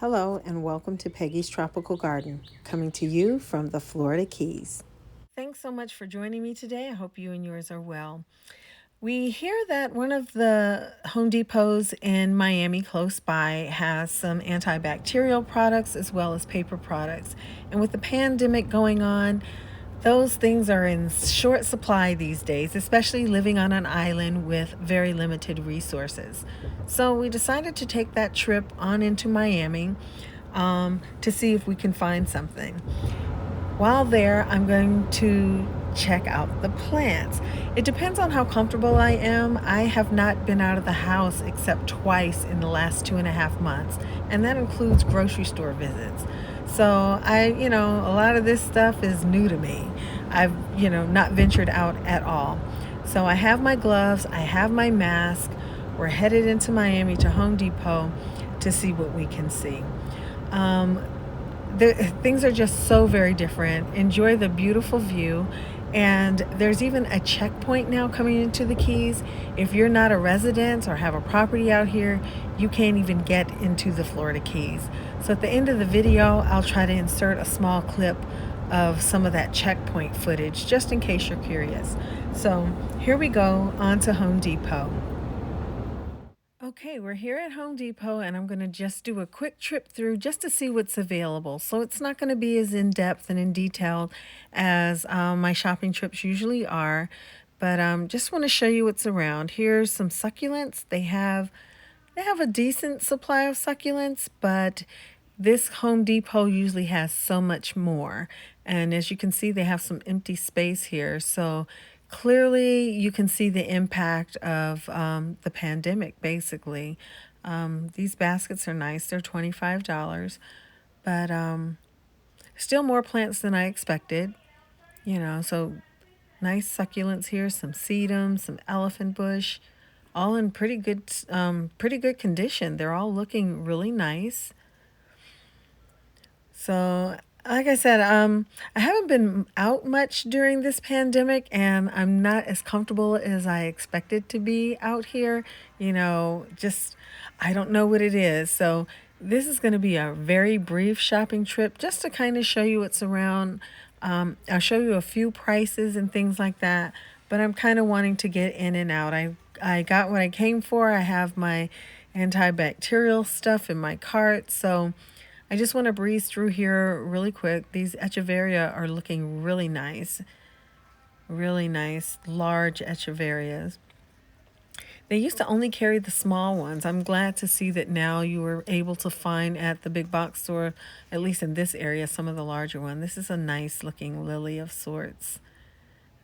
Hello and welcome to Peggy's Tropical Garden, coming to you from the Florida Keys. Thanks so much for joining me today. I hope you and yours are well. We hear that one of the Home Depots in Miami close by has some antibacterial products as well as paper products. And with the pandemic going on, those things are in short supply these days, especially living on an island with very limited resources. So we decided to take that trip on into Miami to see if we can find something. While there, I'm going to check out the plants. It depends on how comfortable I am. I have not been out of the house except twice in the last 2.5 months, and that includes grocery store visits. So a lot of this stuff is new to me. I've, not ventured out at all. So I have my gloves, I have my mask. We're headed into Miami to Home Depot to see what we can see. Things are just so very different. Enjoy the beautiful view. And there's even a checkpoint now coming into the Keys. If you're not a resident or have a property out here, you can't even get into the Florida Keys. So at the end of the video, I'll try to insert a small clip of some of that checkpoint footage, just in case you're curious. So here we go, on to Home Depot. Okay, we're here at Home Depot, and I'm going to just do a quick trip through just to see what's available. So it's not going to be as in-depth and in detail as my shopping trips usually are, but just want to show you what's around. Here's some succulents. They have a decent supply of succulents, but this Home Depot usually has so much more. And as you can see, they have some empty space here. So clearly you can see the impact of the pandemic, basically. These baskets are nice. They're $25, but still more plants than I expected. So nice succulents here, some sedum, some elephant bush, all in pretty good condition. They're all looking really nice. So, like I said, I haven't been out much during this pandemic, and I'm not as comfortable as I expected to be out here. Just I don't know what it is. So, this is going to be a very brief shopping trip just to kind of show you what's around. I'll show you a few prices and things like that, but I'm kind of wanting to get in and out. I got what I came for. I have my antibacterial stuff in my cart, so I just want to breeze through here really quick. These echeveria are looking really nice, large echeverias. They used to only carry the small ones. I'm glad to see that now you were able to find at the big box store, at least in this area, some of the larger one. This is a nice looking lily of sorts.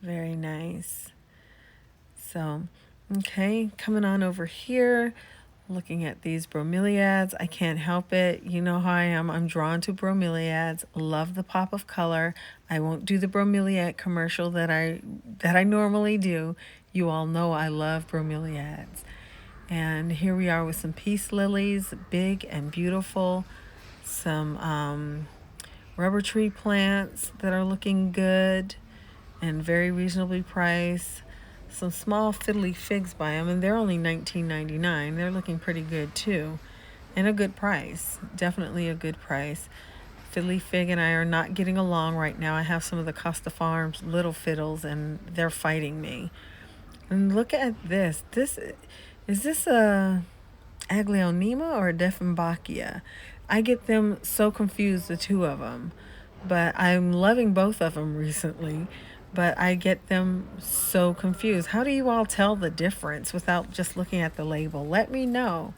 Very nice. So, okay, coming on over here. Looking at these bromeliads, I can't help it. You know how I am. I'm drawn to bromeliads. Love the pop of color. I won't do the bromeliad commercial that I normally do. You all know I love bromeliads. And here we are with some peace lilies, big and beautiful. Some rubber tree plants that are looking good and very reasonably priced. Some small fiddly figs by them, and they're only $19.99. They're looking pretty good too, and a good price. Definitely a good price. Fiddly fig and I are not getting along right now. I have some of the Costa Farms little fiddles, and they're fighting me. And look at this. Is this a Aglaonema or a Dieffenbachia? I get them so confused, the two of them, but I'm loving both of them recently. But I get them so confused. How do you all tell the difference without just looking at the label? Let me know,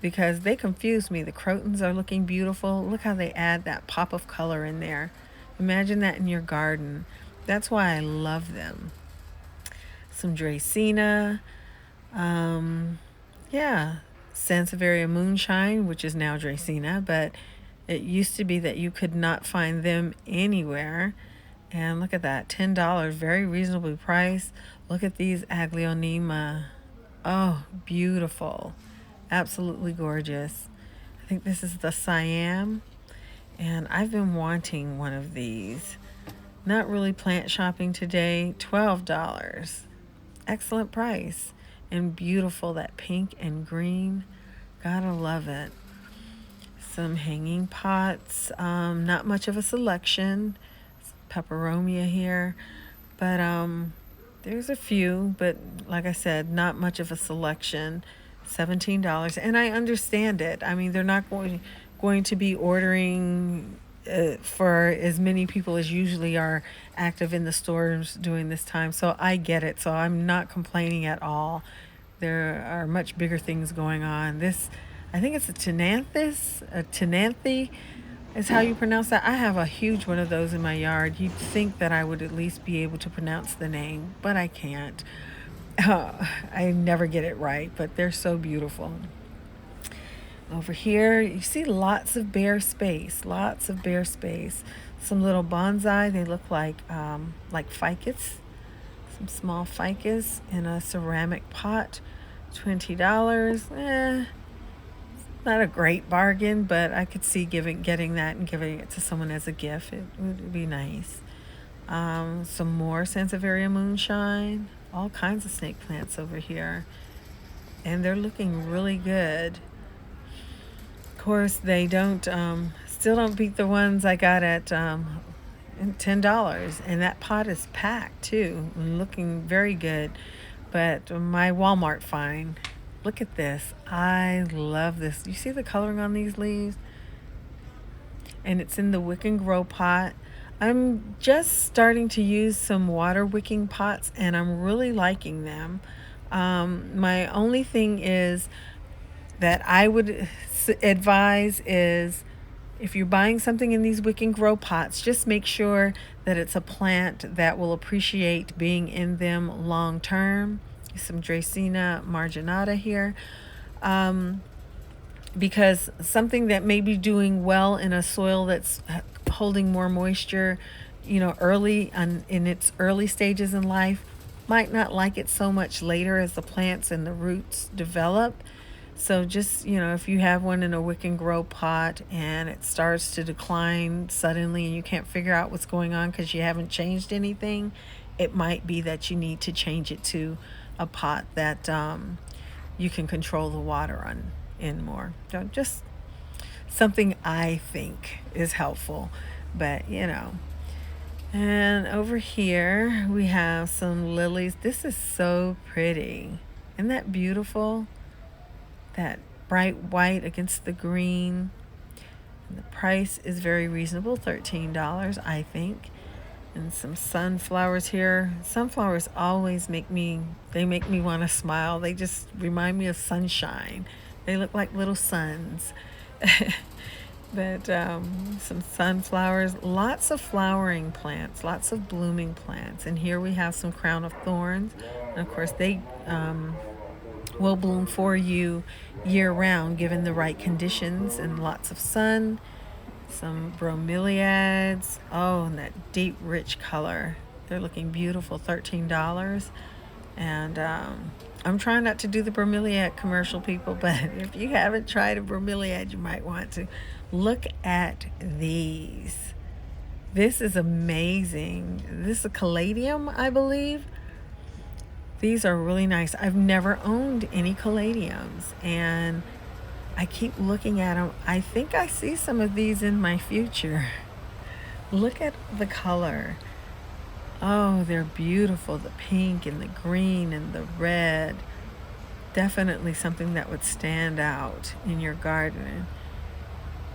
because they confuse me. The crotons are looking beautiful. Look how they add that pop of color in there. Imagine that in your garden. That's why I love them. Some Dracena. Yeah, Sansevieria moonshine, which is now Dracena, but it used to be that you could not find them anywhere. And look at that, $10, very reasonably priced. Look at these Aglaonema. Oh, beautiful. Absolutely gorgeous. I think this is the Siam, and I've been wanting one of these. Not really plant shopping today. $12. Excellent price. And beautiful, that pink and green. Gotta love it. Some hanging pots. Not much of a selection. Peperomia here, but there's a few, but like I said, not much of a selection. $17, and I understand it. I mean, they're not going to be ordering for as many people as usually are active in the stores during this time. So I get it. So I'm not complaining at all. There are much bigger things going on. This, I think it's a tenanthe is how you pronounce that. I have a huge one of those in my yard. You'd think that I would at least be able to pronounce the name, but I can't. I never get it right, but they're so beautiful. Over here, you see lots of bare space, lots of bare space. Some little bonsai. They look like ficus. Some small ficus in a ceramic pot. $20. Not a great bargain, but I could see getting that and giving it to someone as a gift. It would be nice. Some more Sansevieria moonshine. All kinds of snake plants over here, and they're looking really good. Of course, they don't still don't beat the ones I got at $10, and that pot is packed too, and looking very good. But my Walmart find. Look at this. I love this. You see the coloring on these leaves? And it's in the wick and grow pot. I'm just starting to use some water wicking pots, and I'm really liking them. My only thing is that I would advise is if you're buying something in these wick and grow pots, just make sure that it's a plant that will appreciate being in them long term. Some Dracaena marginata here. Because something that may be doing well in a soil that's holding more moisture, early in its early stages in life, might not like it so much later as the plants and the roots develop. So just, if you have one in a wick and grow pot and it starts to decline suddenly and you can't figure out what's going on because you haven't changed anything, it might be that you need to change it to a pot that you can control the water in more. So just something I think is helpful, but And over here we have some lilies. This is so pretty. Isn't that beautiful? That bright white against the green. And the price is very reasonable, $13, I think. And some sunflowers here. Sunflowers always make me want to smile. They just remind me of sunshine. They look like little suns. But some sunflowers, lots of flowering plants, lots of blooming plants. And here we have some crown of thorns. And of course, they will bloom for you year round given the right conditions and lots of sun. Some bromeliads. Oh, and that deep, rich color. They're looking beautiful, $13. And I'm trying not to do the bromeliad commercial, people, but if you haven't tried a bromeliad, you might want to. Look at these. This is amazing. This is a caladium, I believe. These are really nice. I've never owned any caladiums, and I keep looking at them. I think I see some of these in my future. Look at the color. Oh, they're beautiful. The pink and the green and the red. Definitely something that would stand out in your garden.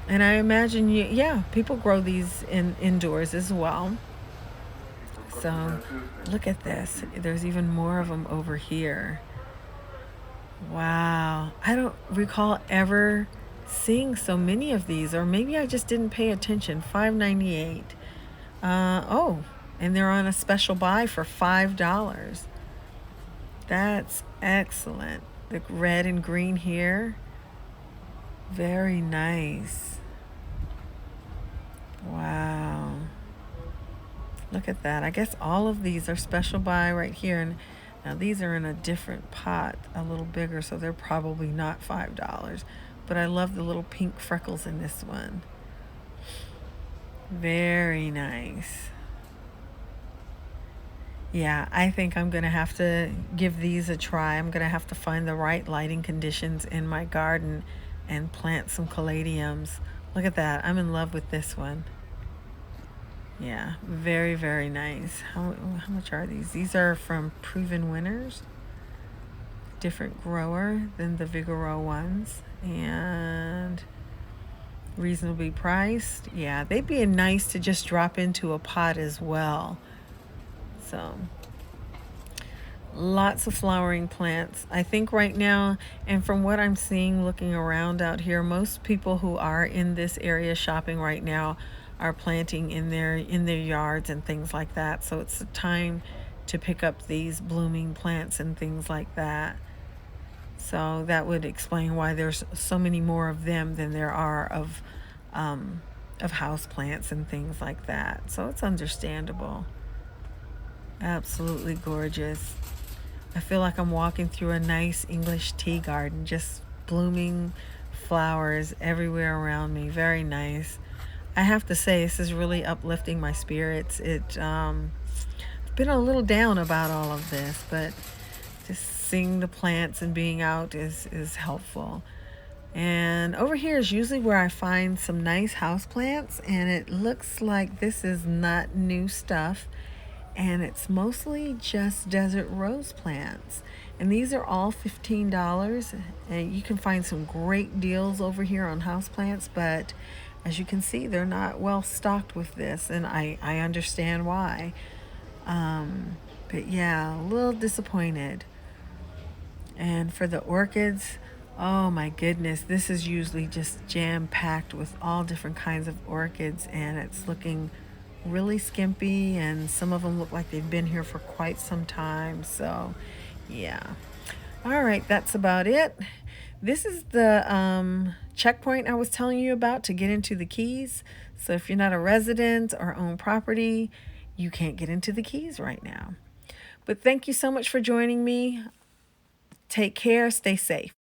And I imagine people grow these indoors as well. So look at this. There's even more of them over here. Wow. I don't recall ever seeing so many of these, or maybe I just didn't pay attention. $5.98. And they're on a special buy for $5. That's excellent. The red and green here. Very nice. Wow. Look at that. I guess all of these are special buy right here. And now these are in a different pot, a little bigger, so they're probably not $5. But I love the little pink freckles in this one. Very nice. Yeah, I think I'm going to have to give these a try. I'm going to have to find the right lighting conditions in my garden and plant some caladiums. Look at that. I'm in love with this one. Yeah, very, very nice. How much are these? These are from Proven Winners. Different grower than the Vigoro ones. And reasonably priced. Yeah, they'd be nice to just drop into a pot as well. So lots of flowering plants. I think right now, and from what I'm seeing looking around out here, most people who are in this area shopping right now are planting in their yards and things like that. So it's a time to pick up these blooming plants and things like that. So that would explain why there's so many more of them than there are of house plants and things like that. So it's understandable. Absolutely gorgeous. I feel like I'm walking through a nice English tea garden, just blooming flowers everywhere around me. Very nice. I have to say, this is really uplifting my spirits. I've been a little down about all of this, but just seeing the plants and being out is helpful. And over here is usually where I find some nice house plants, and it looks like this is not new stuff, and it's mostly just desert rose plants. And these are all $15, and you can find some great deals over here on house plants, but as you can see, they're not well stocked with this, and I understand why. But yeah, a little disappointed. And for the orchids, oh my goodness, this is usually just jam packed with all different kinds of orchids, and it's looking really skimpy, and some of them look like they've been here for quite some time. So, yeah. All right, that's about it. This is the checkpoint I was telling you about to get into the Keys. So, if you're not a resident or own property, you can't get into the Keys right now. But thank you so much for joining me. Take care, stay safe.